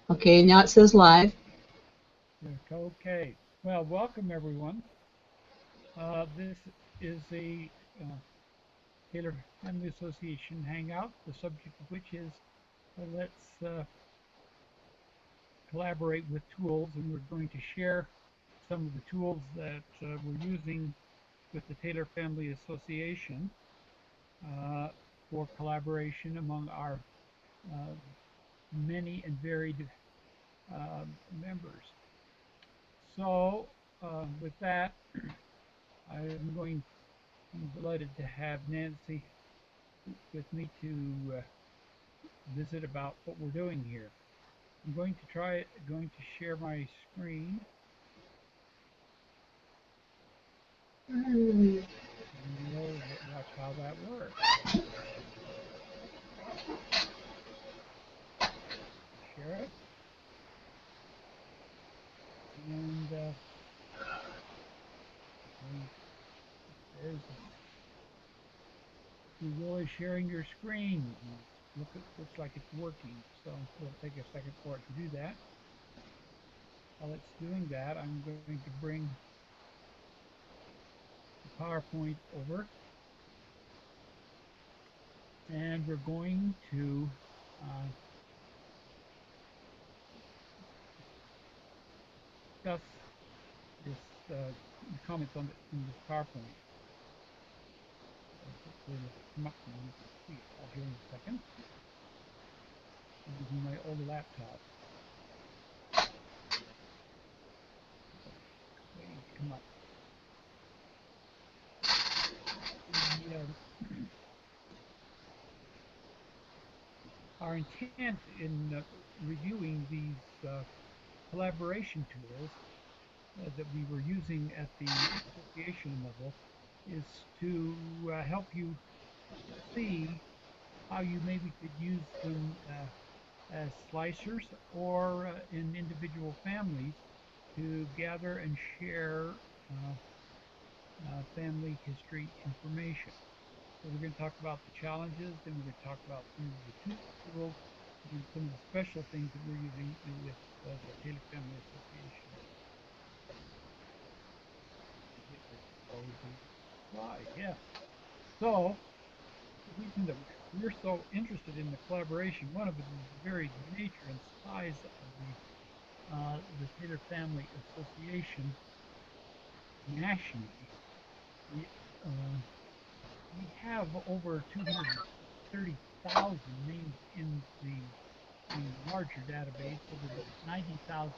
Okay, now it says live. Okay. Well, welcome everyone. This is a Taylor Family Association hangout, the subject of which is let's collaborate with tools, and we're going to share some of the tools that we're using with the Taylor Family Association uh, for collaboration among our uh, many and varied members. So, with that, I'm delighted to have Nancy with me to visit about what we're doing here. I'm going to share my screen. And we'll watch how that works. Share it. And there's Google is sharing your screen. Looks like it's working. So it'll take a second for it to do that. While it's doing that, I'm going to bring the PowerPoint over, and we're going to discuss this comments on in this PowerPoint. Hopefully it'll come up and you can see it all here in a second. I'm using my old laptop. Waiting to come up. Our intent in reviewing these collaboration tools that we were using at the association level is to help you see how you maybe could use them as slicers or in individual families to gather and share family history information. So we're going to talk about the challenges, then we're going to talk about some of the tools, and some of the special things that we're using with the Taylor Family Association. Slide, yeah. So the reason that we're so interested in the collaboration, one of it is the very nature and size of the Taylor Family Association nationally. We have over 230,000 names in the larger database, over 90,000.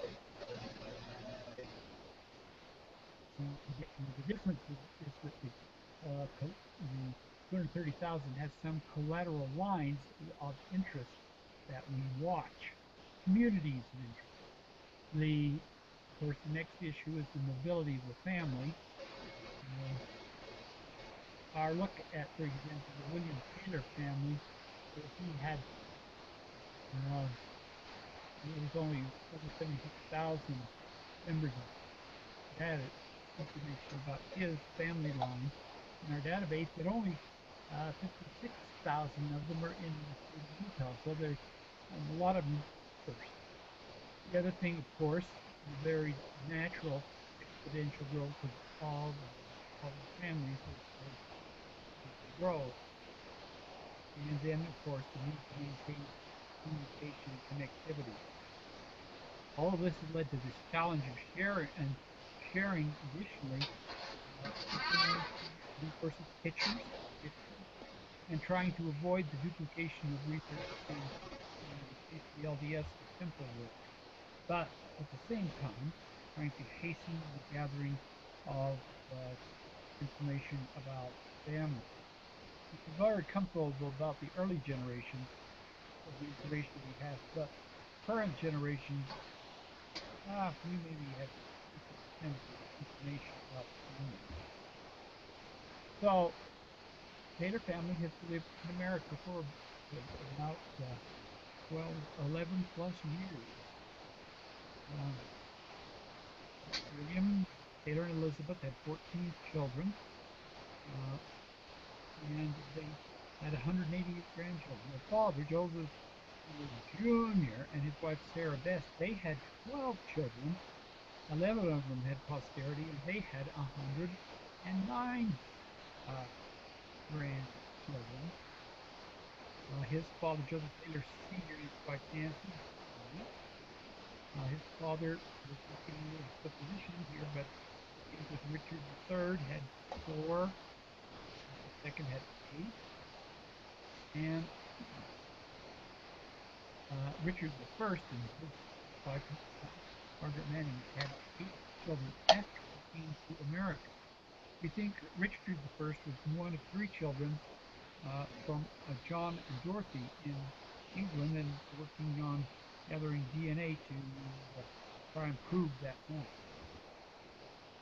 The difference is that the 230,000 has some collateral lines of interest that we watch, communities of interest. Of course, the next issue is the mobility of the family. Our look at, for example, the William Taylor family, he had there was only over 76,000 members of data information about his family line in our database, but only 56,000 of them are in the state of Utah. So there's a lot of them first. The other thing, of course, the very natural exponential growth of all the families as they grow. And then, of course, the need to maintain communication and connectivity. All of this has led to this challenge of sharing additionally resources, pictures, and trying to avoid the duplication of research in the LDS simple work, but at the same time trying to hasten the gathering of information about family. We've already comfortable about the early generations of the information we have, but current generations, we maybe have information about family. So, Taylor family has lived in America for about 11 plus years. William, Taylor, and Elizabeth had 14 children, and they had 188 grandchildren. Their father, Joseph Taylor Jr. and his wife Sarah Best, they had 12 children. 11 of them had posterity, and they had 109 grandchildren. His father, Joseph Taylor Sr., and his wife Nancy. His father, this is getting a little supposition here, but it was Richard III had 4, the second had 8, and Richard I and his wife Margaret Manning had 8 children after he came to America. We think Richard I was one of 3 children from John and Dorothy in England, and working on gathering DNA to try and prove that point.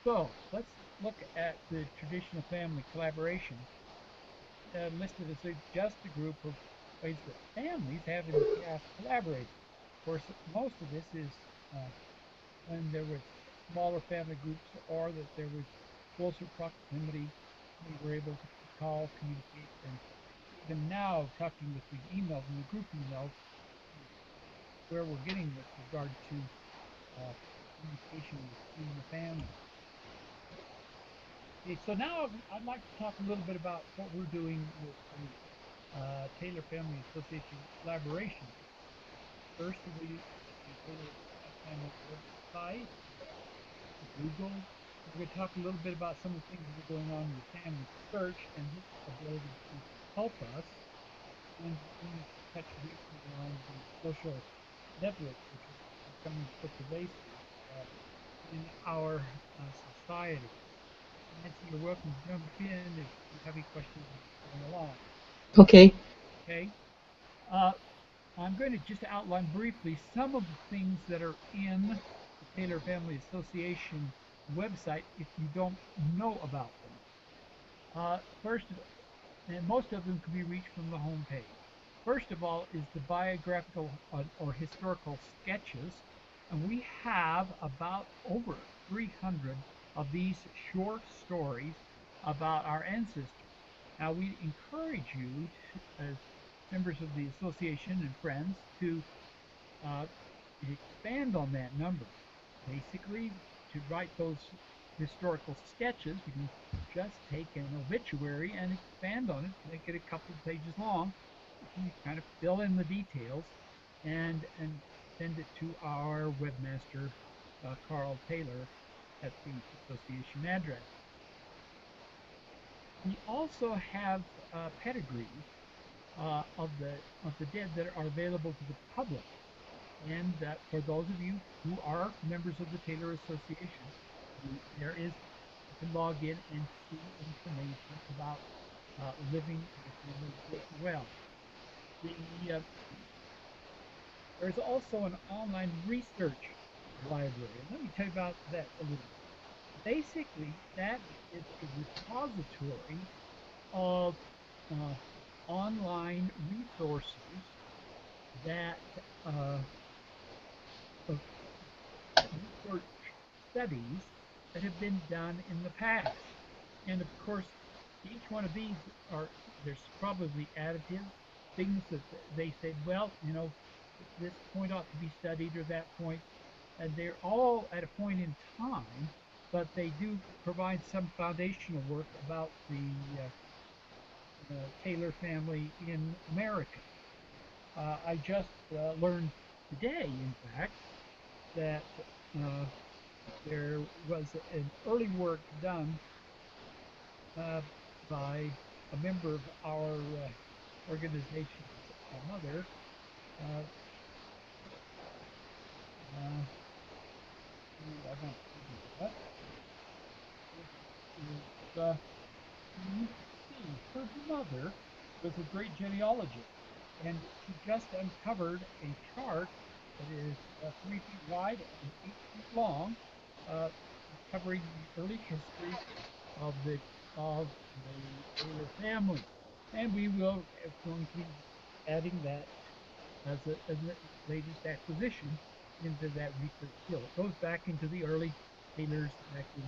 So let's look at the traditional family collaboration listed as just a group of ways that families have in the past collaborated. Of course, most of this is when there were smaller family groups or that there was closer proximity. We were able to call, communicate, and even now talking with the emails and the group emails, where we're getting with regard to communication within the family. Okay, so now I'd like to talk a little bit about what we're doing with the Taylor Family Association collaboration. First, we use the Taylor Family website, Google. We're going to talk a little bit about some of the things that are going on with family search and its ability to help us, and we touch briefly on the social networks which are becoming so pervasive in our society. Nancy, you're welcome to jump in if you have any questions going along. Okay. Okay. I'm going to just outline briefly some of the things that are in the Taylor Family Association website if you don't know about them. First, and most of them can be reached from the home page. First of all is the biographical or historical sketches, and we have about over 300 of these short stories about our ancestors. Now, we encourage you, as members of the association and friends, to expand on that number. Basically, to write those historical sketches, you can just take an obituary and expand on it, make it a couple of pages long. You kind of fill in the details and send it to our webmaster, Carl Taylor, at the association address. We also have pedigrees of the dead that are available to the public, and for those of you who are members of the Taylor Association, you can log in and see information about living well. There's also an online research library, and let me tell you about that a little bit. Basically, that is a repository of online resources that of research studies that have been done in the past. And of course, each one of these there's probably additives, things that they said, well, this point ought to be studied or that point, and they're all at a point in time, but they do provide some foundational work about the Taylor family in America. I just learned today, in fact, that there was an early work done by a member of our organization's mother. Her mother was a great genealogist, and she just uncovered a chart that is 3 feet wide and 8 feet long, covering the early history of the Taylor family. And we will going to be adding that as a latest acquisition into that research field. It goes back into the early Taylors back in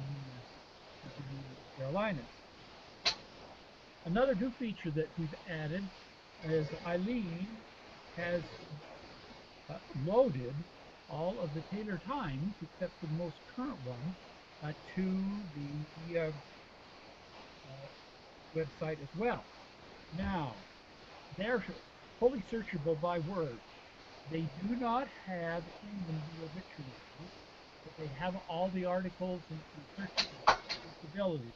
the Carolinas. Another new feature that we've added is Eileen has uploaded all of the Taylor Times, except for the most current one, to the website as well. Now, they're fully searchable by word. They do not have in them the obituaries, but they have all the articles and searchability.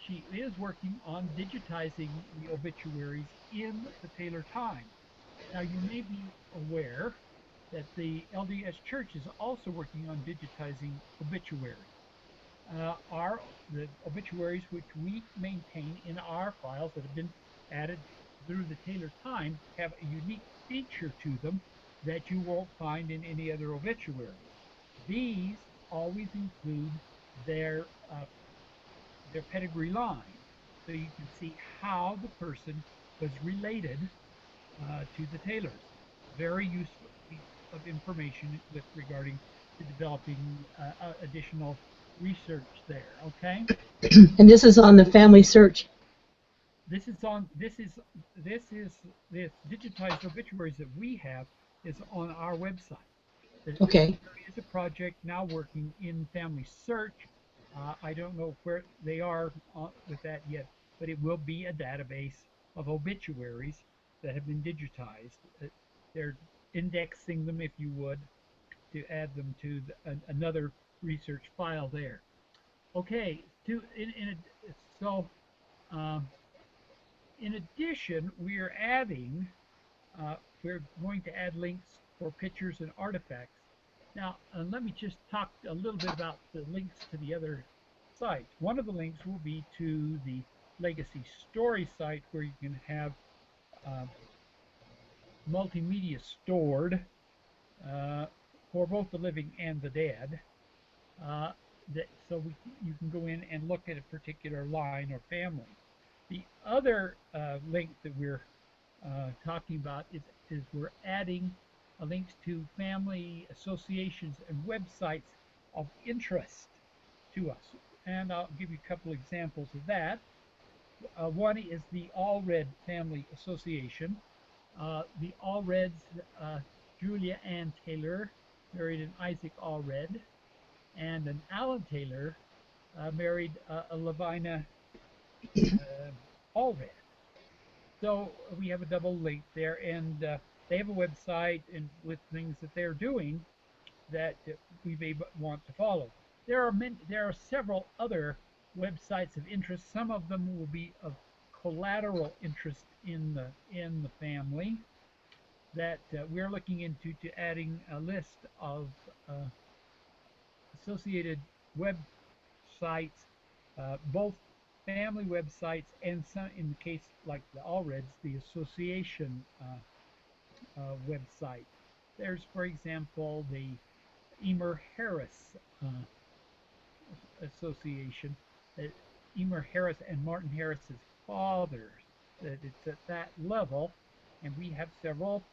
She is working on digitizing the obituaries in the Taylor Times. Now, you may be aware that the LDS Church is also working on digitizing obituaries. The obituaries which we maintain in our files that have been added through the Taylor Times have a unique feature to them that you won't find in any other obituary. These always include their pedigree line, so you can see how the person was related to the Taylors. Very useful piece of information with regarding to developing additional research there. Okay. And this is on the family search. This digitized obituaries that we have is on our website. Okay. There is a project now working in family search. I don't know where they are with that yet, but it will be a database of obituaries that have been digitized. They're indexing them, if you would, to add them to another research file there. Okay, in addition, we're going to add links for pictures and artifacts. Now, let me just talk a little bit about the links to the other sites. One of the links will be to the Legacy Story site, where you can have multimedia stored for both the living and the dead. You can go in and look at a particular line or family. The other link that we're talking about is we're adding links to family associations and websites of interest to us. And I'll give you a couple examples of that. One is the Allred Family Association. The Allreds, Julia Ann Taylor married an Isaac Allred, and an Alan Taylor married a Lavina Allred. So we have a double link there, and they have a website and with things that they're doing that we may want to follow. There are several other websites of interest. Some of them will be of collateral interest in the family that we're looking into to adding a list of associated websites, both family websites and some, in the case like the Allreds, the association website. There's, for example, the Emer Harris Association. Emer Harris and Martin Harris's father. It's at that level, and we have several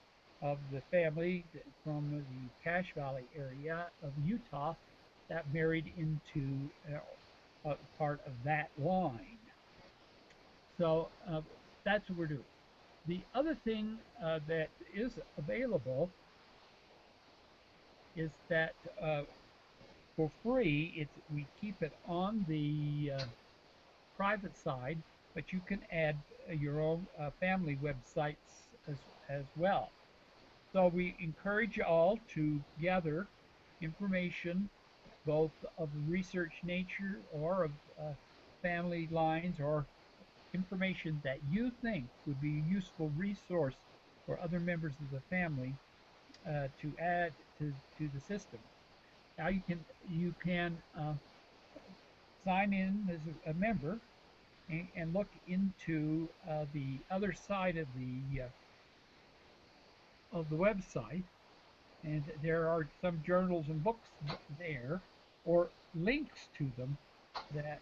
of the family from the Cache Valley area of Utah that married into part of that line. So that's what we're doing. The other thing that is available is that for free, we keep it on the private side, but you can add your own family websites as well. So we encourage you all to gather information, both of the research nature or of family lines, or information that you think would be a useful resource for other members of the family to add to the system. Now you can sign in as a member and look into the other side of the website, and there are some journals and books there, or links to them that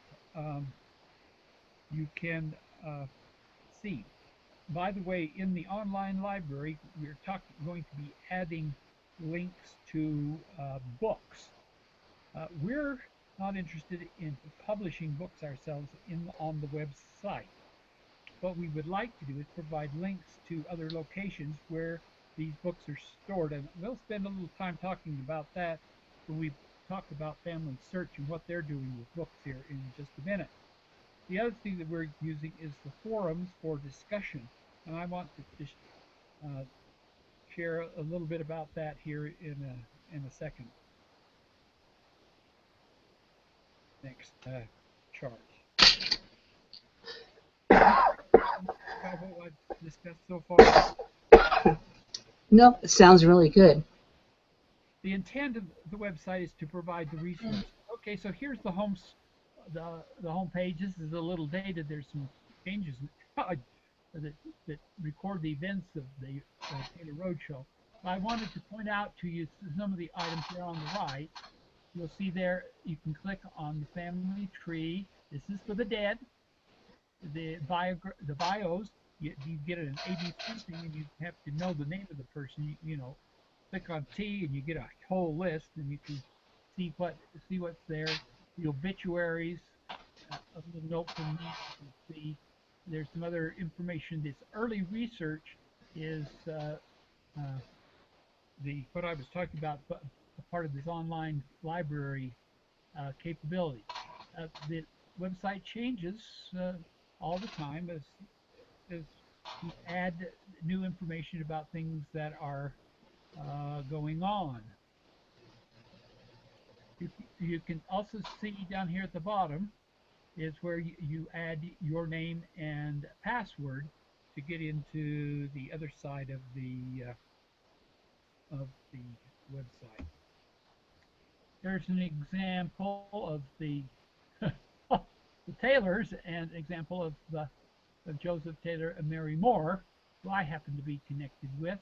you can see. By the way, in the online library, we're going to be adding links to books. We're not interested in publishing books ourselves on the website. What we would like to do is provide links to other locations where these books are stored, and we'll spend a little time talking about that when we talk about Family Search and what they're doing with books here in just a minute. The other thing that we're using is the forums for discussion, and I want to just share a little bit about that here in a second. Next chart. About what I've discussed so far? No, it sounds really good. The intent of the website is to provide the resource. Okay, so here's the home page. This is a little dated. There's some changes that record the events of the Taylor Roadshow. I wanted to point out to you some of the items here on the right. You'll see there you can click on the family tree. This is for the dead. The bios. You get an ABC thing, and you have to know the name of the person. You know, click on T, and you get a whole list, and you can see what's there. The obituaries. A little note from me. You can see there's some other information. This early research is what I was talking about, a part of this online library capability. The website changes all the time as we add new information about things that are going on. You can also see down here at the bottom is where you add your name and password to get into the other side of the website. There's an example of the the Taylors and an example of Joseph Taylor and Mary Moore, who I happen to be connected with,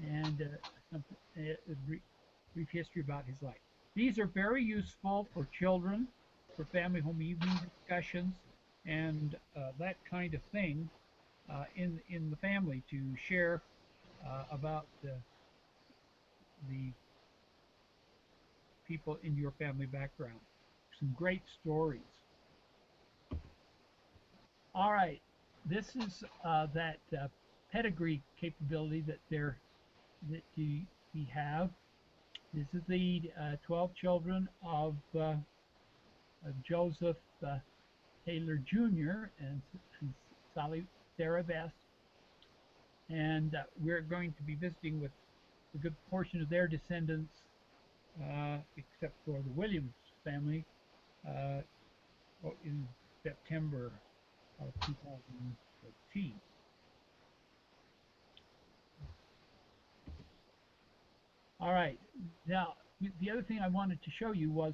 and a brief history about his life. These are very useful for children, for family home evening discussions, and that kind of thing in the family to share about the people in your family background. Some great stories. All right, this is that pedigree capability that we have. This is the 12 children of Joseph Taylor Jr. and Sally Sarah Best, and we're going to be visiting with a good portion of their descendants, except for the Williams family, in September of 2014. All right, now the other thing I wanted to show you was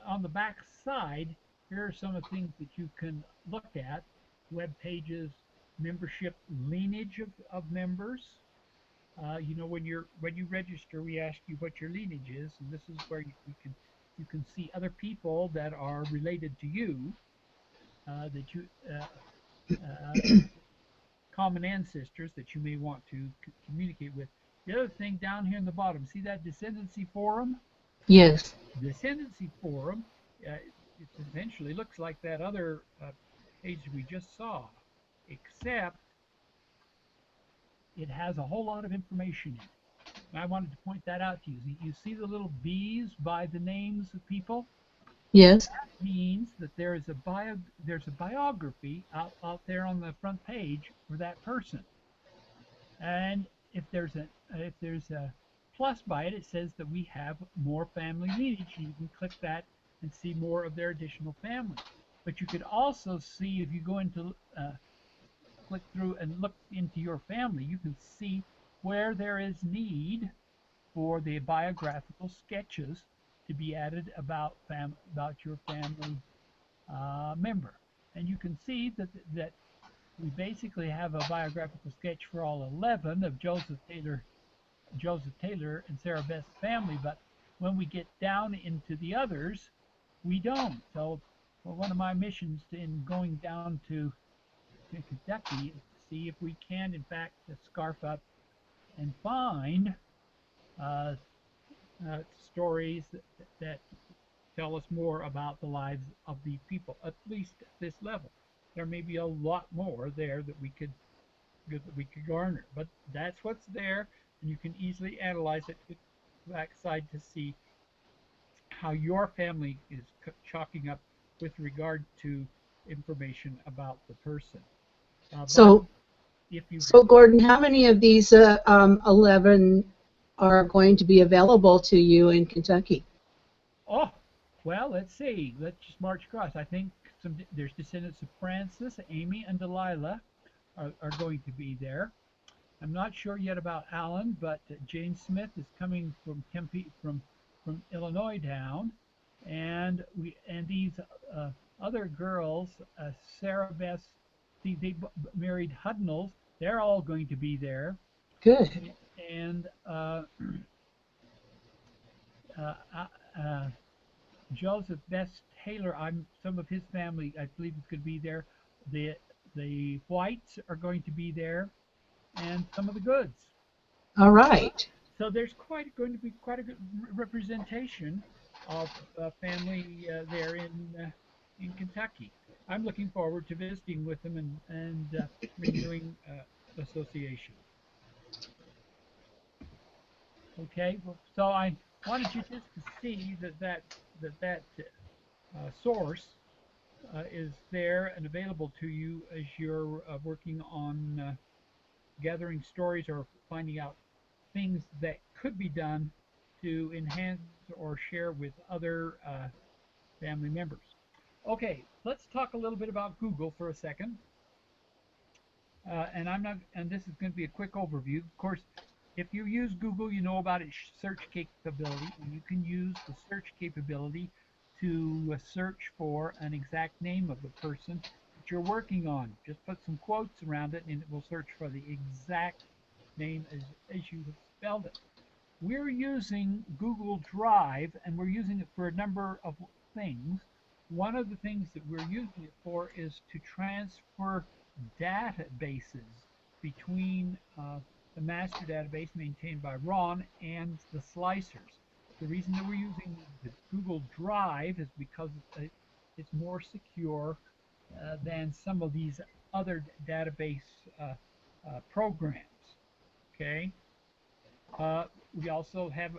on the back side, here are some of the things that you can look at: web pages, membership lineage of members. You know, when you register, we ask you what your lineage is, and this is where you can see other people that are related to you, that you common ancestors that you may want to communicate with. The other thing down here in the bottom, see that Descendancy Forum? Yes. Descendancy Forum, it essentially looks like that other page we just saw, except it has a whole lot of information in it. And I wanted to point that out to you. You see the little B's by the names of people? Yes. That means that there's a biography out there on the front page for that person. And if there's a plus by it, it says that we have more family lineage. You can click that and see more of their additional family. But you could also see, if you go into click through and look into your family, you can see where there is need for the biographical sketches to be added about your family member. And you can see that we basically have a biographical sketch for all 11 of Joseph Taylor and Sarah Best's family, but when we get down into the others, we don't. So one of my missions in going down to Kentucky is to see if we can, in fact, scarf up and find stories that tell us more about the lives of these people, at least at this level. There may be a lot more there that we could good that we could garner. But that's what's there, and you can easily analyze it to the backside to see how your family is chalking up with regard to information about the person. But So, if you, so Gordon, how many of these 11 are going to be available to you in Kentucky? oh, well, let's see. Let's just march across. I think there's descendants of Francis, Amy, and Delilah are going to be there. I'm not sure yet about Alan, but Jane Smith is coming from Tempe, from Illinois down, and these uh, other girls, Sarah Beth, they married Hudnalls. They're all going to be there, Good. and uh, uh, uh, Joseph Best Taylor. Some of his family, I believe, is going to be there. The the Whites are going to be there, and some of the Goods. All right. So there's going to be quite a good representation of family there in Kentucky. I'm looking forward to visiting with them and renewing association. Okay, well, so I wanted you just to see that source is there and available to you as you're working on gathering stories or finding out things that could be done to enhance or share with other family members. Okay, let's talk a little bit about Google for a second. And I'm not, and this is going to be a quick overview. Of course, if you use Google, you know about its search capability, and you can use the search capability to search for an exact name of the person that you're working on. Just put some quotes around it, and it will search for the exact name as you have spelled it. We're using Google Drive, and we're using it for a number of things. One of the things that we're using it for is to transfer databases between the master database maintained by Ron and the slicers. The reason that we're using the Google Drive is because it's more secure than some of these other database programs. Okay. We also have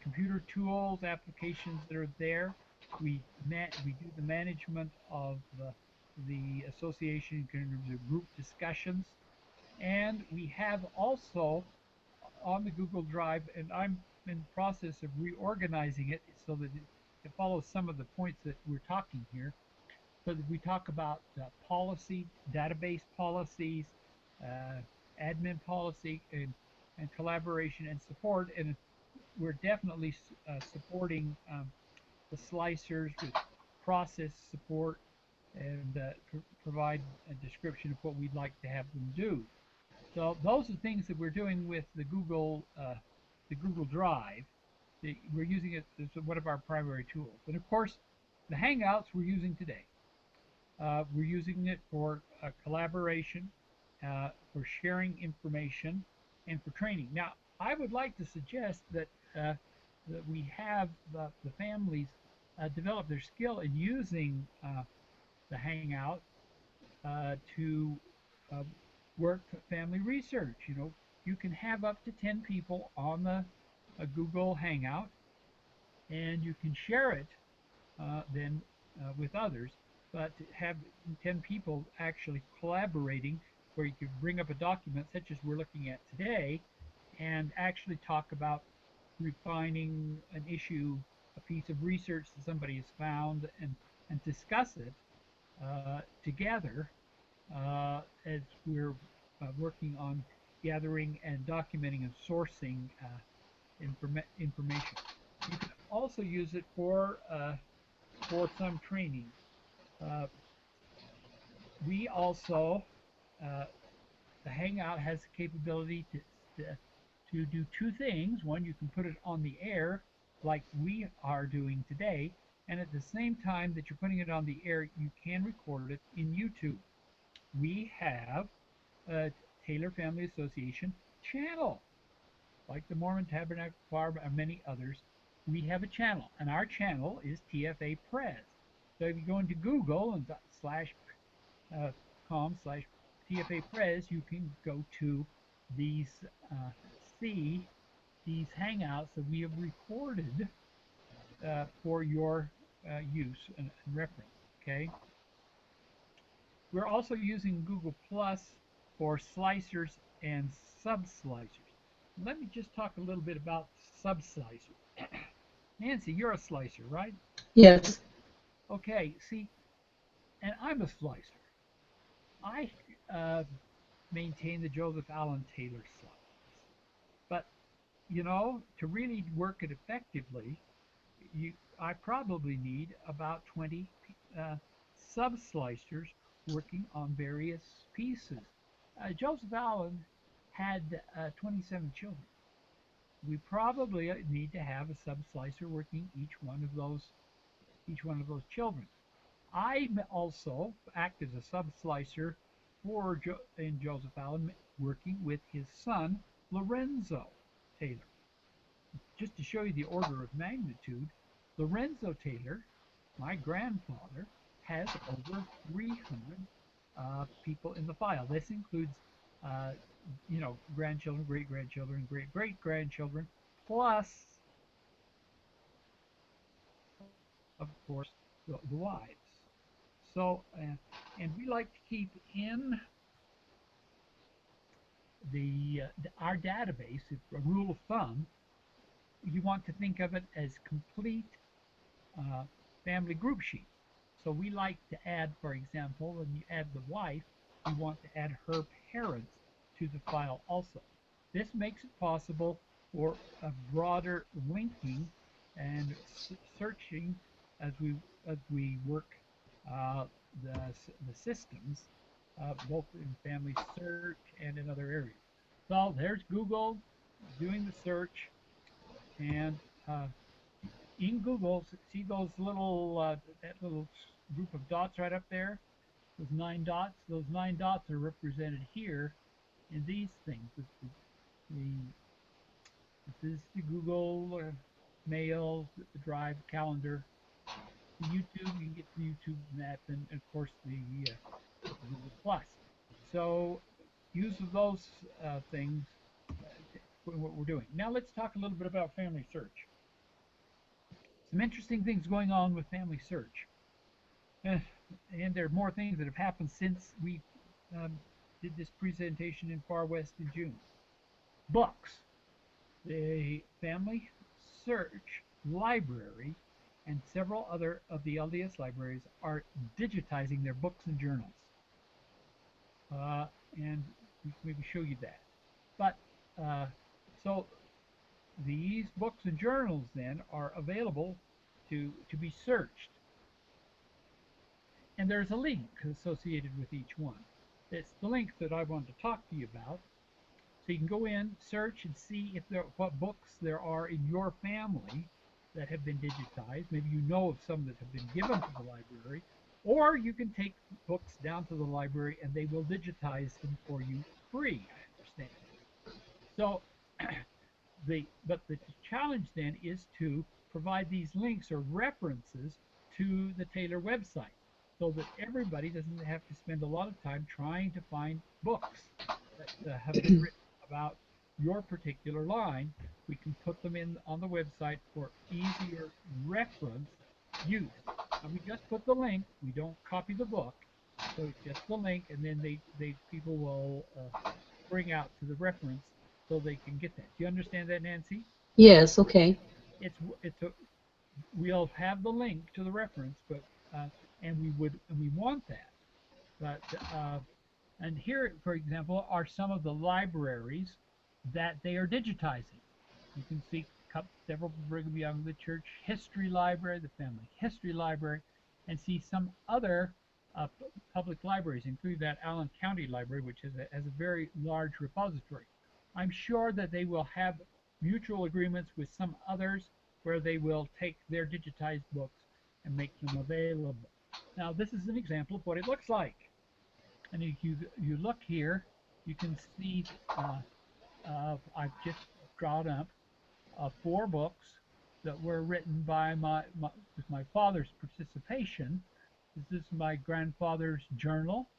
computer tools, applications that are there. We do the management of the association in terms of group discussions, and we have also on the Google Drive, and I'm in the process of reorganizing it so that it follows some of the points that we're talking here. So that we talk about policy, database policies, uh, admin policy, and collaboration and support. And we're definitely supporting the slicers with process support and provide a description of what we'd like to have them do. So those are things that we're doing with the Google Drive. We're using it as one of our primary tools. And of course, the Hangouts we're using today. We're using it for collaboration, for sharing information, and for training. Now, I would like to suggest that we have the families develop their skill in using the Hangout to uh, work family research. You know, you can have up to 10 people on the Google Hangout, and you can share it then with others, but to have 10 people actually collaborating where you could bring up a document such as we're looking at today and actually talk about refining an issue, a piece of research that somebody has found, and discuss it together as we're working on gathering and documenting and sourcing information. You can also use it for some training. Uh, we also, uh, the Hangout has the capability to do two things. One, you can put it on the air like we are doing today, and at the same time that you're putting it on the air, you can record it in YouTube. We have a Taylor Family Association channel, like the Mormon Tabernacle Choir and many others. We have a channel, and our channel is TFA Press. So if you go into Google and slash com/TFA TFA Press, you can go to these, see these hangouts that we have recorded for your use and reference. Okay. We're also using Google Plus for slicers and sub-slicers. Let me just talk a little bit about sub-slicers. Nancy, you're a slicer, right? Yes. Okay, see, and I'm a slicer. I maintain the Joseph Allen Taylor slice. But, you know, to really work it effectively, I probably need about 20 sub-slicers working on various pieces. Joseph Allen had 27 children. We probably need to have a sub-slicer working each one of those children. I also act as a sub-slicer in Joseph Allen, working with his son Lorenzo Taylor. Just to show you the order of magnitude, Lorenzo Taylor, my grandfather, has over 300 people in the file. This includes, you know, grandchildren, great-grandchildren, great-great-grandchildren, plus, of course, the wives. So, and we like to keep in our database, a rule of thumb, you want to think of it as complete family group sheet. So we like to add, for example, when you add the wife, we want to add her parents to the file also. This makes it possible for a broader linking and searching as we work the systems, both in family search and in other areas. So there's Google doing the search, and in Google, see those little that little group of dots right up there? Those 9 dots. Those 9 dots are represented here in these things. This is the Google Mail, the Drive, Calendar, the YouTube. You can get the YouTube map, and of course the Google Plus. So use of those things for what we're doing. Now let's talk a little bit about family search. Some interesting things going on with family search. And there are more things that have happened since we did this presentation in Far West in June. Books. The Family Search Library and several other of the LDS libraries are digitizing their books and journals. And we can maybe show you that. But so these books and journals then are available to be searched. And there's a link associated with each one. It's the link that I wanted to talk to you about. So you can go in, search, and see what books there are in your family that have been digitized. Maybe you know of some that have been given to the library. Or you can take books down to the library and they will digitize them for you free, I understand. So but the challenge then is to provide these links or references to the Taylor website so that everybody doesn't have to spend a lot of time trying to find books that have been written about your particular line. We can put them in on the website for easier reference use. And we just put the link, we don't copy the book, so it's just the link, and then people will bring out to the reference so they can get that. Do you understand that, Nancy? Yes. Okay. We'll have the link to the reference, but and we want that. But and here, for example, are some of the libraries that they are digitizing. You can see several Brigham Young, the Church History Library, the Family History Library, and see some other public libraries, including that Allen County Library, which has a very large repository. I'm sure that they will have mutual agreements with some others where they will take their digitized books and make them available. Now, this is an example of what it looks like. And if you look here, you can see I've just drawn up 4 books that were written by with my father's participation. This is my grandfather's journal.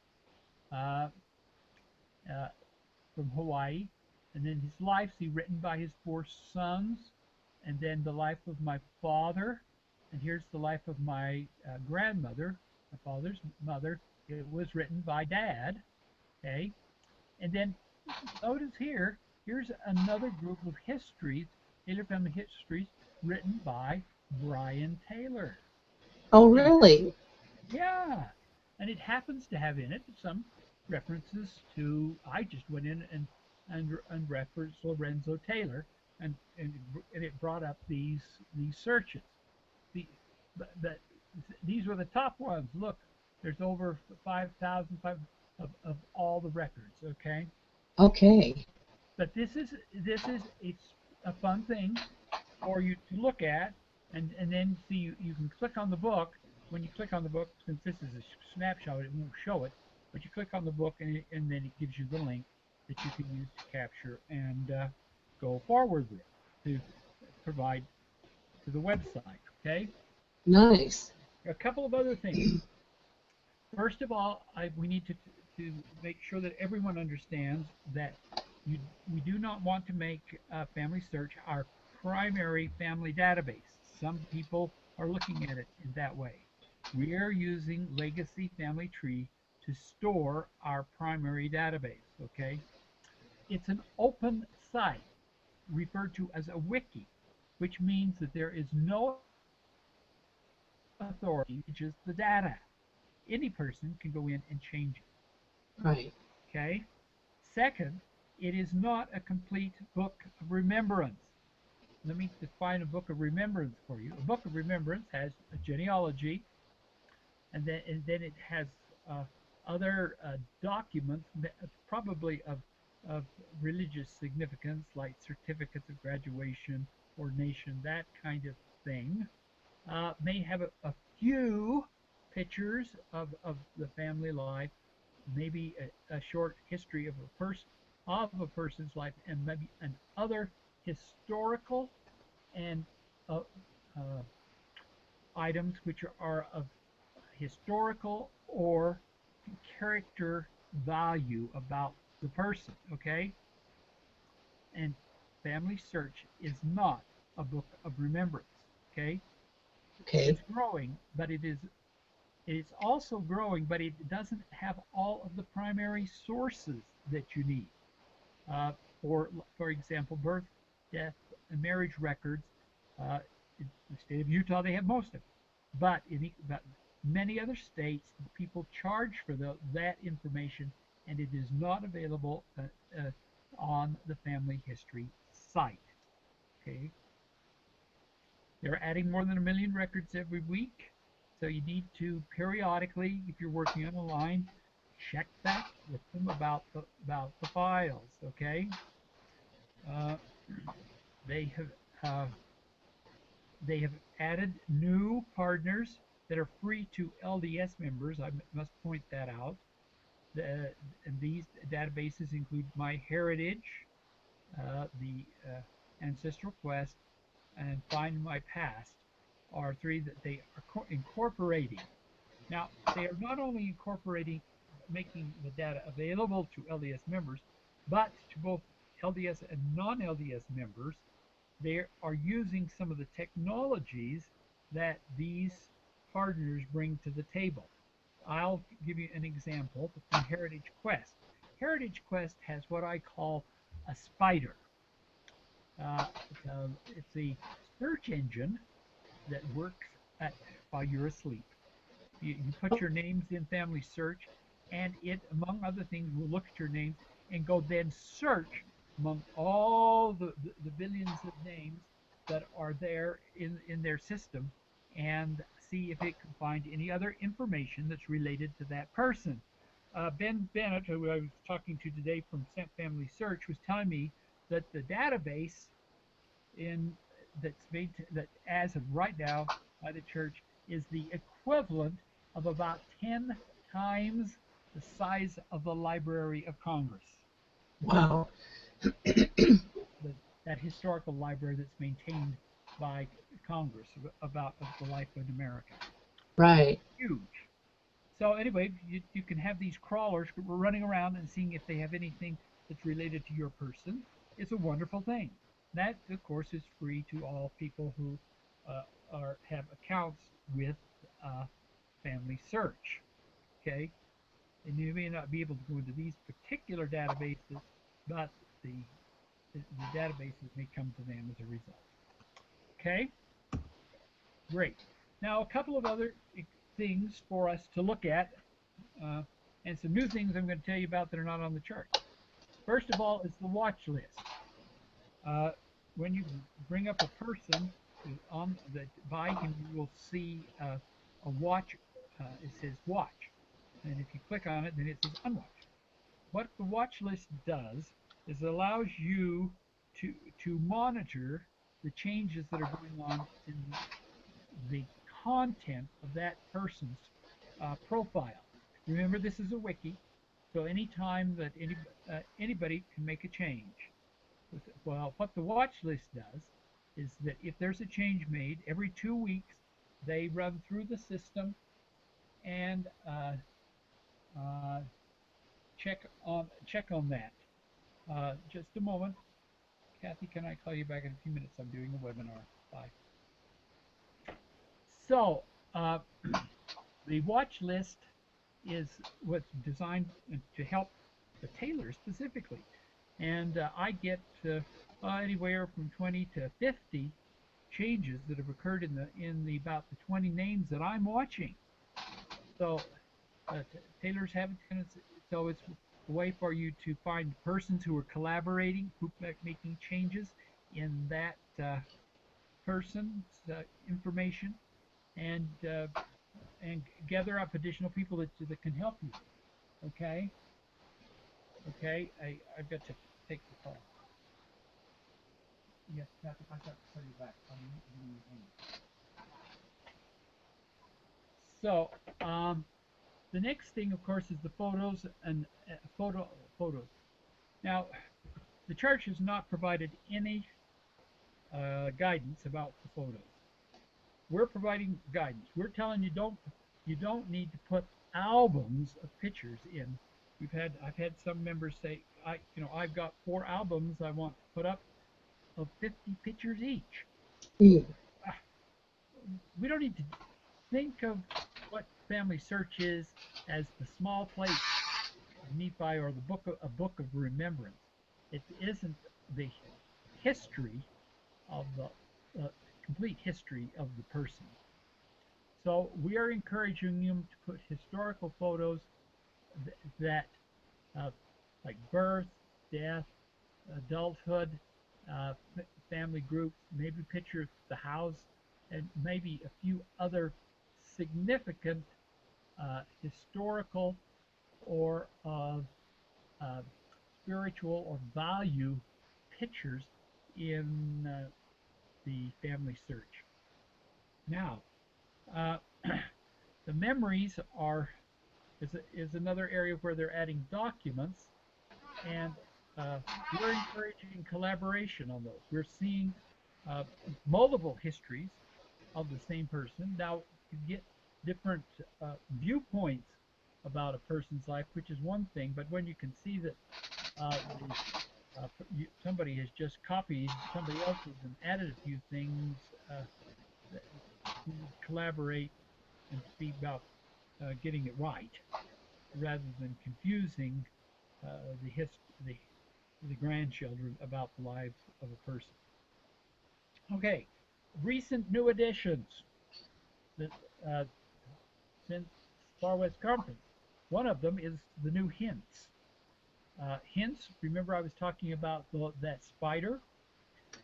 uh, from Hawaii, and then his life, see, written by his four sons, and then the life of my father, and here's the life of my grandmother, my father's mother. It was written by Dad, okay, and then notice here, here's another group of histories, Taylor family histories, written by Brian Taylor. Oh, And really? yeah, and it happens to have in it some references to. I just went in and referenced Lorenzo Taylor, and it brought up these searches. The but these were the top ones. Look, there's over 5,000 of all the records. Okay, Okay. but this is a fun thing for you to look at, and then see you can click on the book. When you click on the book, since this is a snapshot, it won't show it, but you click on the book, and then it gives you the link that you can use to capture and go forward with to provide to the website. Okay, Nice. a couple of other things. First of all, we need to make sure that everyone understands that you, we do not want to make Family Search our primary family database. Some people are looking at it in that way. We are using Legacy Family Tree to store our primary database, okay? It's an open site referred to as a wiki, which means that there is no authority to just the data. Any person can go in and change it. Right. Okay. Second, it is not a complete book of remembrance. Let me define a book of remembrance for you. A book of remembrance has a genealogy, and then it has other documents, probably of religious significance, like certificates of graduation, ordination, that kind of thing. May have a few pictures of the family life, maybe a short history of a person's life, and maybe an other historical and uh, uh, items which are of historical or character value about the person. Okay, and Family Search is not a book of remembrance. Okay, Okay. it's growing, but it's also growing, but it doesn't have all of the primary sources that you need. Uh, for example, birth, death, and marriage records. Uh, in the state of Utah, they have most of it, but many other states, people charge for that information, and it is not available on the family history site. Okay, they're adding more than 1 million records every week. So you need to periodically, if you're working on a line, check back with them about the files. Okay, uh, they have uh, they have added new partners that are free to LDS members. I must point that out. And these databases include MyHeritage, the Ancestral Quest, and Find My Past are three that they are incorporating. Now, they are not only incorporating, making the data available to LDS members, but to both LDS and non-LDS members. They are using some of the technologies that these partners bring to the table. I'll give you an example from Heritage Quest. Heritage Quest has what I call a spider. It's a search engine that works while you're asleep. You put your names in Family Search, and it, among other things, will look at your names and go then search among all the billions of names that are there in their system, and see if it can find any other information that's related to that person. Ben Bennett, who I was talking to today from Family Search, was telling me that the database in that's made that as of right now by the church is the equivalent of about 10 times the size of the Library of Congress. Wow. The, that historical library that's maintained by Congress about of the life in America. Right. Huge. So anyway, you can have these crawlers running around and seeing if they have anything that's related to your person. It's a wonderful thing. That, of course, is free to all people who uh, have accounts with uh, Family Search. Okay, and you may not be able to go into these particular databases, but the the databases may come to them as a result. Okay, great. Now a couple of other things for us to look at, uh, and some new things I'm going to tell you about that are not on the chart. First of all is the watch list. Uh, when you bring up a person on the by him, you will see a watch. It says watch, and if you click on it, then it says unwatch. What the watch list does is it allows you to monitor the changes that are going on in the content of that person's profile. Remember, this is a wiki, so anytime that anybody can make a change. Well, what the watch list does is that if there's a change made every 2 weeks, they run through the system and uh, check on that. Just a moment, Kathy. Can I call you back in a few minutes? I'm doing a webinar. Bye. So uh, the watch list is what's designed to help the tailor specifically, and I get anywhere from 20 to 50 changes that have occurred in the about the 20 names that I'm watching. So tailors have a tendency, so it's a way for you to find persons who are collaborating, who are making changes in that person's information, and gather up additional people that can help you. Okay, okay. I've got to take the call. Yes, Kathy, I got to call you back. So the next thing, of course, is the photos and photos. Now, the church has not provided any guidance about the photos. We're providing guidance. We're telling you don't need to put albums of pictures in. I've had some members say, I've got 4 albums I want to put up of 50 pictures each. Mm. We don't need to think of what Family Search is as the small plate of Nephi or a book of remembrance. It isn't the history of the complete history of the person. So we are encouraging them to put historical photos that like birth, death, adulthood, uh, family groups, maybe a picture of the house, and maybe a few other significant historical or uh, spiritual or value pictures in the Family Search. Now, uh, the memories is another area where they're adding documents, and we're encouraging collaboration on those. We're seeing uh, multiple histories of the same person. Now, you get different viewpoints about a person's life, which is one thing, but when you can see that somebody has just copied somebody else's and added a few things, that collaborate and speak about getting it right rather than confusing uh, the, the the grandchildren about the lives of a person. Okay, recent new additions that since Far West Conference. One of them is the new hints. Hints, remember I was talking about that spider?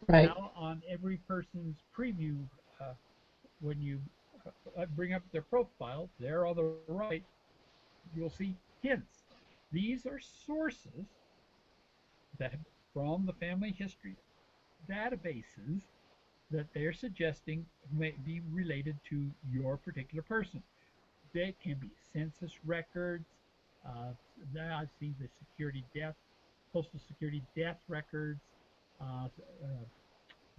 Right. Now on every person's preview, uh, when you bring up their profile, there on the right, you'll see hints. These are sources that from the family history databases that they're suggesting may be related to your particular person. They can be census records. I've seen the Postal Security death records, uh, uh,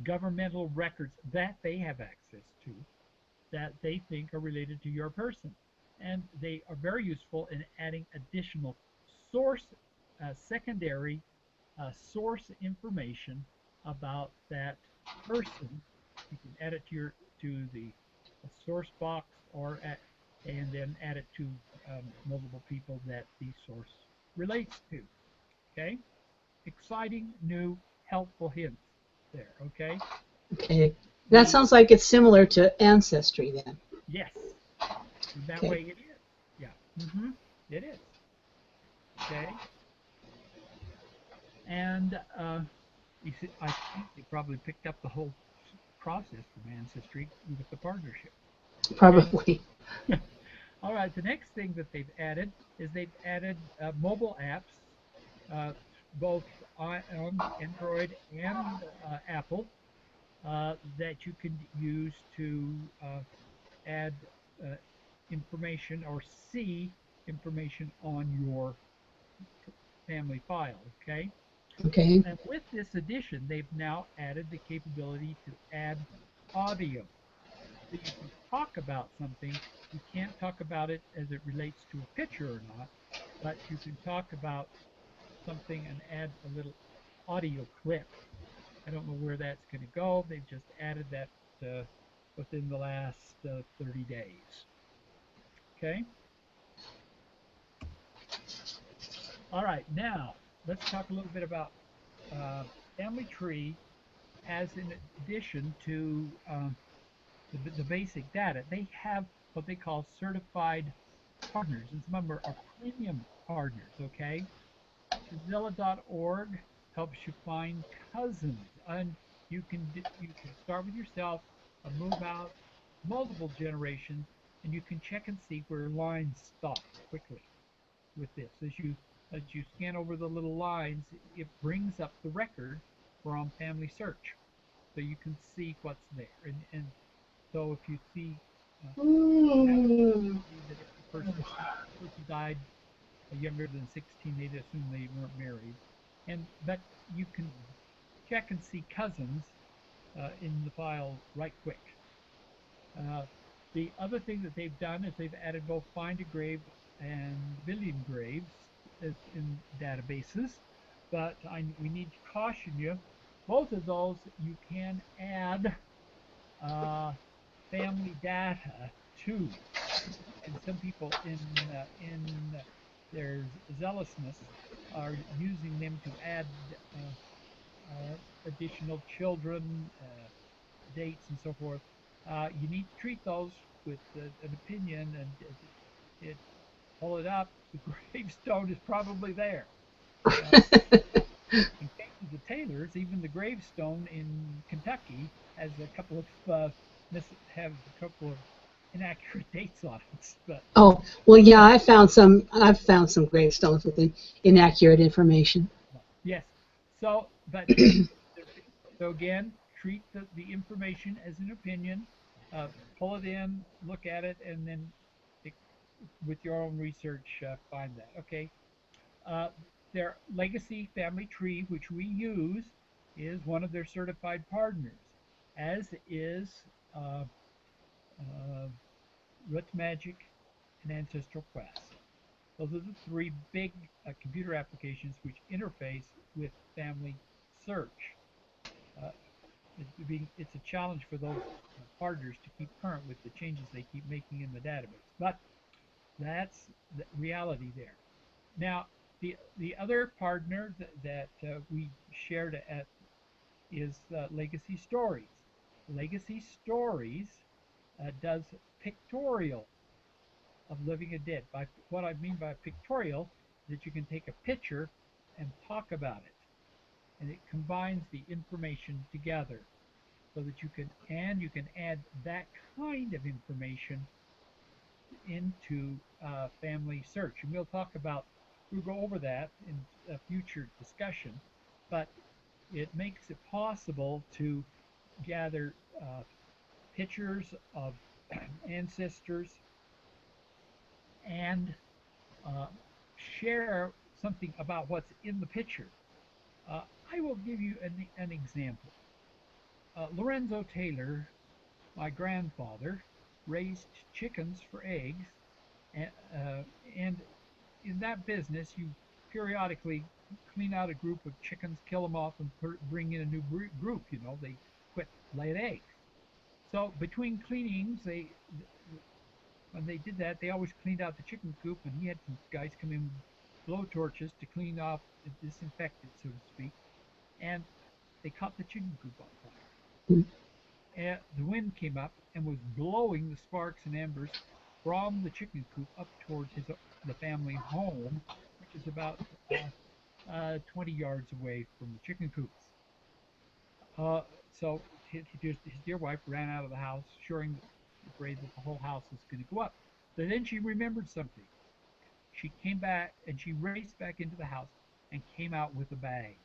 governmental records that they have access to that they think are related to your person. and they are very useful in adding additional source, secondary source information about that person. You can add it to the source box and then add it to multiple people that the source relates to. Okay, exciting new helpful hints there. Okay, Okay. That the sounds like it's similar to Ancestry then. yes, that Okay. way it is. Yeah, it is. Okay, and you see, I think they probably picked up the whole process from Ancestry with the partnership. Okay. Probably. All right. The next thing that they've added is they've added mobile apps, uh, both on Android and Apple, that you can use to add uh, information or see information on your family file. Okay. Okay. And with this addition, they've now added the capability to add audio. So you can talk about something. You can't talk about it as it relates to a picture or not, but you can talk about something and add a little audio clip. I don't know where that's going to go. They've just added that within the last 30 days. Okay. All right. Now let's talk a little bit about uh, Family Tree as in addition to the basic data. They have what they call certified partners, and some of them are premium partners. Okay, Zilla.org helps you find cousins, and you can start with yourself, move out multiple generations, and you can check and see where lines stop quickly with this. As you scan over the little lines, it brings up the record from Family Search, so you can see what's there. And so if you see uh, happen Mm. to be that if the person died younger than 16, they'd assume they weren't married. But you can check and see cousins in the file right quick. Uh, the other thing that they've done is they've added both find a grave and billion graves as in databases. But we need to caution you, both of those you can add uh, family data to. And some people in their zealousness are using them to add additional children, dates, and so forth. You need to treat those with an opinion, and it pull it up. The gravestone is probably there. Uh, in case of the Taylors, even the gravestone in Kentucky has a couple of inaccurate dates on it. But Oh, well, yeah, I've found some gravestones with inaccurate information. yes, but so again, treat the information as an opinion, pull it in, look at it, and then it, with your own research, find that. Okay. Uh, their legacy family tree, which we use, is one of their certified partners, as is uh, uh, Root Magic and Ancestral Quest. Those are the three big computer applications which interface with family search. Uh, it's a challenge for those partners to keep current with the changes they keep making in the database. But that's the reality there. Now, the other partner that we shared at is Legacy Stories. Legacy Stories does pictorial of living and dead. By what I mean by pictorial is that you can take a picture and talk about it, and it combines the information together so that you can add that kind of information into family search. And we'll go over that in a future discussion, but it makes it possible to gather pictures of ancestors and uh, share something about what's in the picture. Uh, I will give you an example. Lorenzo Taylor, my grandfather, raised chickens for eggs, And in that business, you periodically clean out a group of chickens, kill them off, and bring in a new group. They quit laying eggs. So between cleanings, when they did that, they always cleaned out the chicken coop, and he had some guys come in with blow torches to clean off, disinfect it, so to speak. And they caught the chicken coop on fire. Mm. And the wind came up and was blowing the sparks and embers from the chicken coop up towards the family home, which is about 20 yards away from the chicken coops. So his dear wife ran out of the house, afraid that the whole house was going to go up. But then she remembered something. She came back and she raced back into the house and came out with a bag.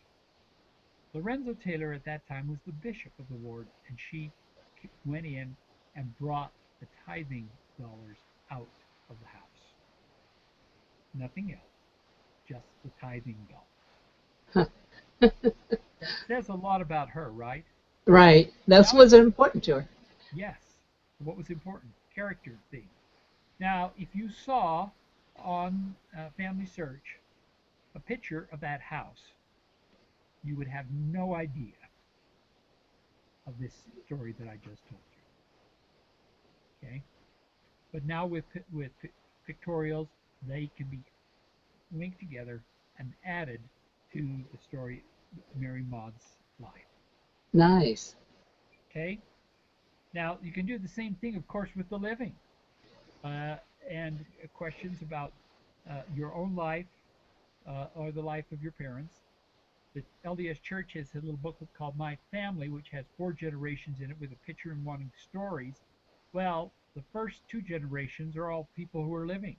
Lorenzo Taylor at that time was the bishop of the ward, and she went in and brought the tithing dollars out of the house. Nothing else, just the tithing dollars. That says a lot about her, right? Right. That's Now, what's important to her. yes, what was important? Character things. Now, if you saw on Family Search a picture of that house, you would have no idea of this story that I just told you. Okay? But now with pictorials, they can be linked together and added to the story Mary Maud's life. Nice. Okay? Now, you can do the same thing, of course, with the living. And questions about your own life or the life of your parents. The LDS Church has a little booklet called My Family, which has 4 generations in it with a picture and wanting stories. Well, the first 2 generations are all people who are living.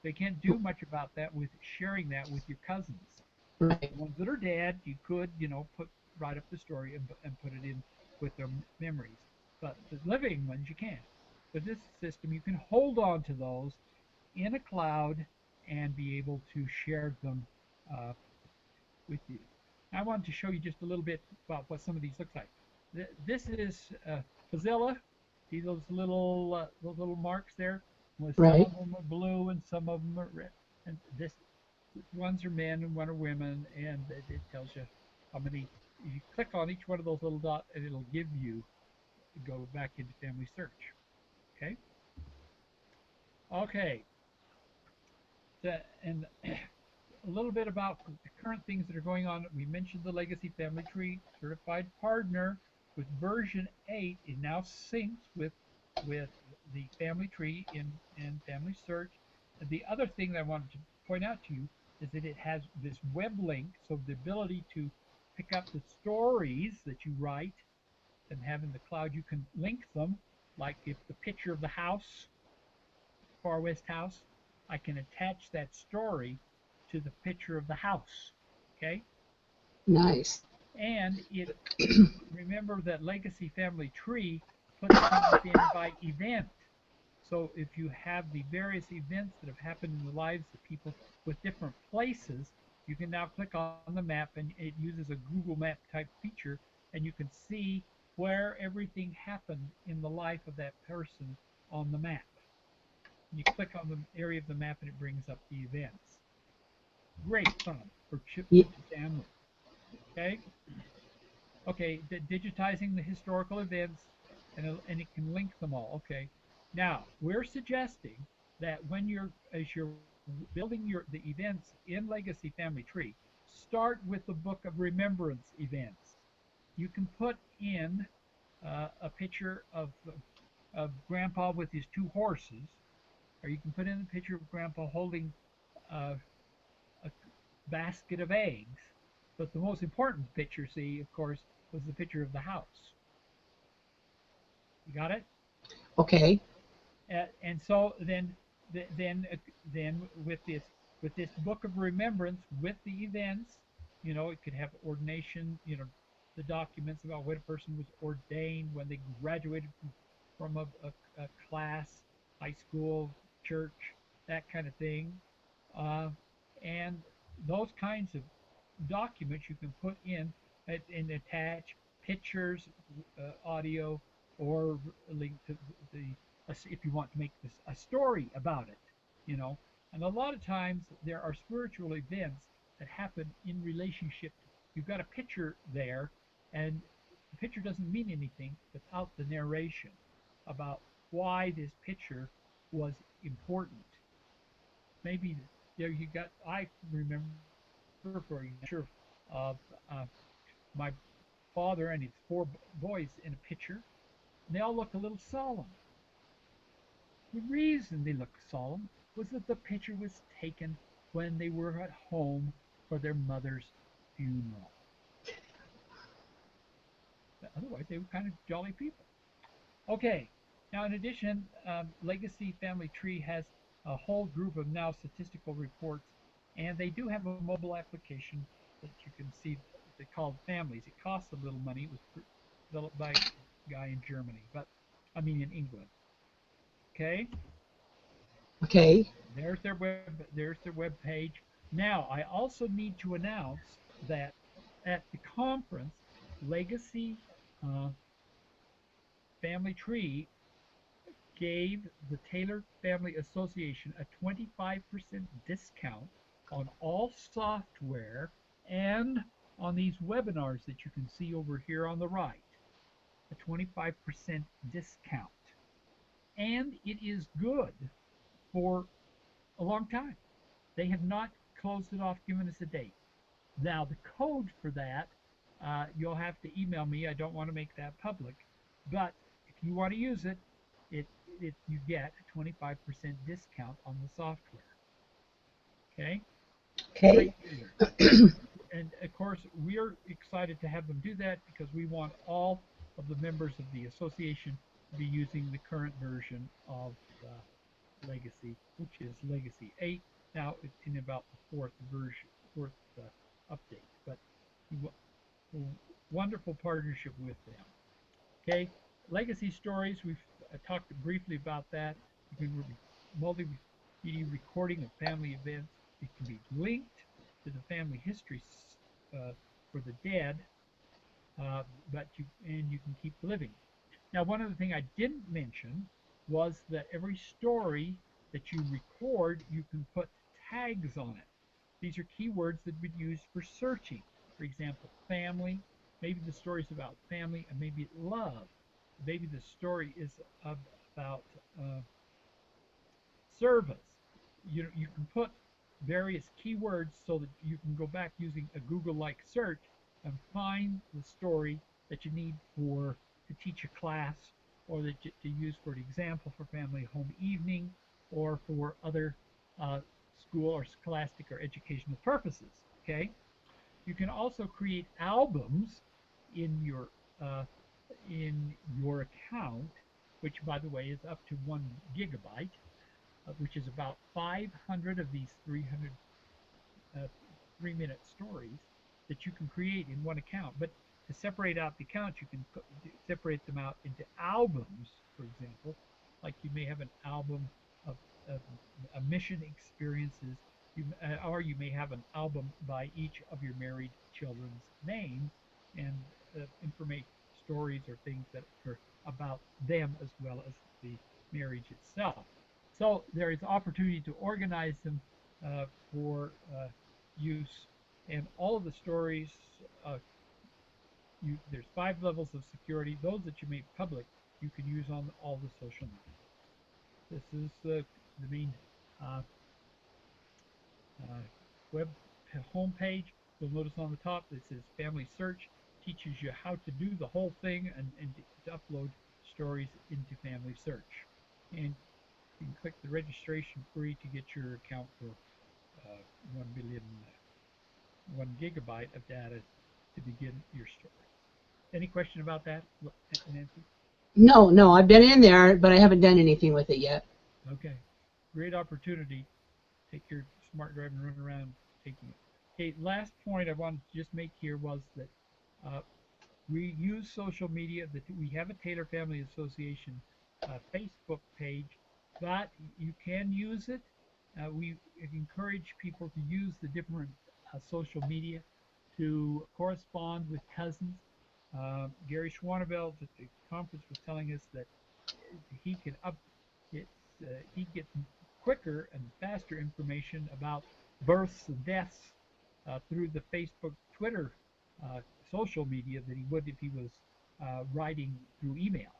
They can't do much about that with sharing that with your cousins. Right. The ones that are dead, you could, write up the story and put it in with their memories. But the living ones, you can't. With this system, you can hold on to those in a cloud and be able to share them with you. I wanted to show you just a little bit about what some of these look like. This is Fazilla. See those little marks there? Well, some Right. of them are blue and some of them are red. And ones are men and one are women, and it tells you how many. You click on each one of those little dots, and it'll give you go back into Family Search. Okay. Okay. And a little bit about the current things that are going on. We mentioned the Legacy Family Tree Certified Partner with version 8. It now syncs with the Family Tree in Family Search. And the other thing that I wanted to point out to you is that it has this web link, so the ability to pick up the stories that you write and have in the cloud, you can link them. Like if the picture of the house, Far West House, I can attach that story to the picture of the house. Okay? Nice. And remember that Legacy Family Tree puts things in by event. So if you have the various events that have happened in the lives of people with different places, you can now click on the map, and it uses a Google Map type feature, and you can see where everything happened in the life of that person on the map. You click on the area of the map and it brings up the events. Great fun for family. Okay? Okay, digitizing the historical events, and it can link them all. Okay. Now, we're suggesting that as you're building the events in Legacy Family Tree, start with the Book of Remembrance events. You can put in a picture of Grandpa with his 2 horses, or you can put in a picture of Grandpa holding a basket of eggs. But the most important picture, see, of course, was the picture of the house. You got it? Okay. And so then with this book of remembrance with the events, it could have ordination, the documents about when a person was ordained, when they graduated from a class, high school, church, that kind of thing. And those kinds of documents you can put in and attach pictures, audio, or link to the if you want to make this a story about it. you know. And a lot of times there are spiritual events that happen in relationship. You've got a picture there, and the picture doesn't mean anything without the narration about why this picture was important. Maybe there you got, I remember, for a picture of my father and his four boys in a picture, and they all look a little solemn. The reason they looked solemn was that the picture was taken when they were at home for their mother's funeral. But otherwise, they were kind of jolly people. Okay, now in addition, Legacy Family Tree has a whole group of now statistical reports, and they do have a mobile application that you can see. They called Families. It costs a little money. It was developed by a guy in Germany, but I mean in England. Okay. Okay. There's their web page. Now, I also need to announce that at the conference, Legacy uh, Family Tree gave the Taylor Family Association a 25% discount on all software and on these webinars that you can see over here on the right. A 25% discount. And it is good for a long time. They have not closed it off, given us a date. Now, the code for that, you'll have to email me. I don't want to make that public. But if you want to use it, you get a 25% discount on the software. Okay? Okay. And of course, we're excited to have them do that because we want all of the members of the association to be using the current version of Legacy, which is Legacy 8. Now it's in about the fourth version, update. But wonderful partnership with them. Okay, Legacy Stories. We've talked briefly about that. You can multimedia recording of family events. It can be linked to the family history for the dead, but you can keep living. Now, one other thing I didn't mention was that every story that you record, you can put tags on it. These are keywords that would be used for searching. For example, family. Maybe the story is about family, and maybe love. Maybe the story is about service. You can put various keywords so that you can go back using a Google-like search and find the story that you need to teach a class, or that to use for an example for family home evening, or for other school or scholastic or educational purposes. Okay. You can also create albums in your account, which, by the way, is up to 1 GB, which is about 500 of these 3-minute stories that you can create in one account. But to separate out the accounts, you can separate them out into albums, for example. Like you may have an album of mission experiences, or you may have an album by each of your married children's names, and information, stories, or things that are about them as well as the marriage itself. So there is opportunity to organize them for use, and all of the stories. There's 5 levels of security. Those that you make public, you can use on all the social media. This is the main web homepage. You'll notice on the top it says Family Search. Teaches you how to do the whole thing and to upload stories into Family Search. And you can click the registration free to get your account for 1 GB of data to begin your story. Any question about that, Nancy? No, I've been in there, but I haven't done anything with it yet. Okay, great opportunity. Take your smart drive and run around taking it. Okay, last point I wanted to just make here was that we use social media. That we have a Taylor Family Association Facebook page, but you can use it. We encourage people to use the different social media to correspond with cousins. Gary Schwaneveld at the conference was telling us that he can he gets quicker and faster information about births and deaths through the Facebook, Twitter, social media than he would if he was writing through email.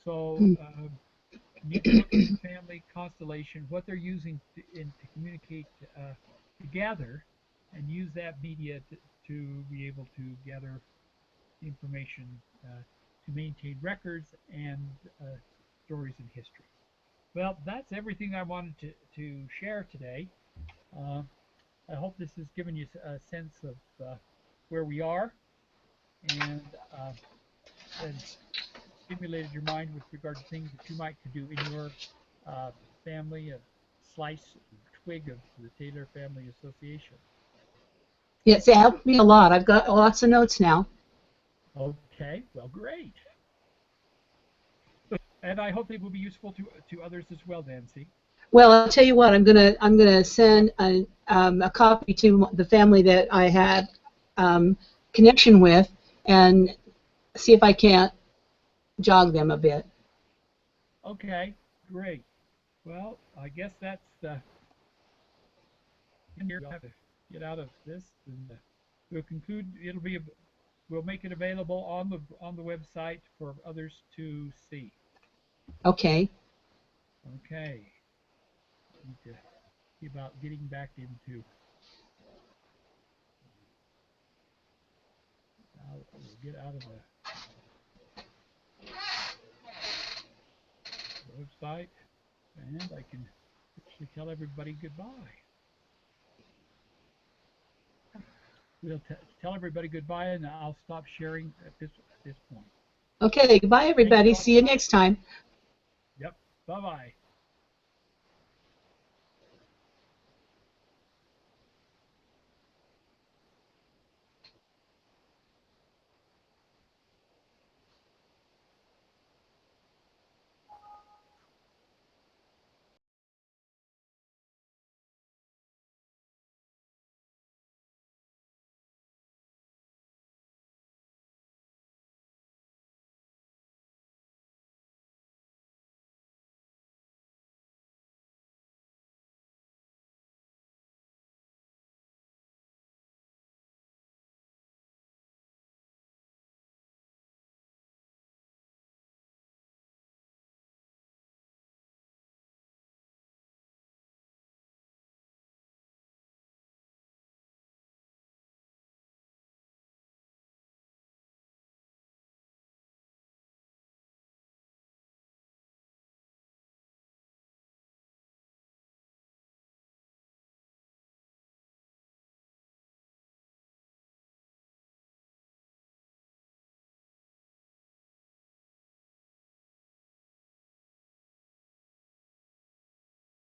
So you need to look at the family constellation, what they're using to communicate together, and use that media to be able to gather information to maintain records and stories in history. Well, that's everything I wanted to share today. I hope this has given you a sense of where we are and stimulated your mind with regard to things that you might could do in your family, a slice, twig of the Taylor Family Association. Yes, it helped me a lot. I've got lots of notes now. Okay, well, great. And I hope they will be useful to others as well, Nancy. Well, I'll tell you what. I'm gonna send a copy to the family that I had connection with, and see if I can't jog them a bit. Okay, great. Well, I guess that's we'll have to get out of this, and we'll conclude. We'll make it available on the website for others to see. Okay. Okay. Need to see about getting back into. We'll get out of the website, and I can actually tell everybody goodbye. We'll tell everybody goodbye, and I'll stop sharing at this point. Okay. Goodbye, everybody. See you next time. Yep. Bye-bye.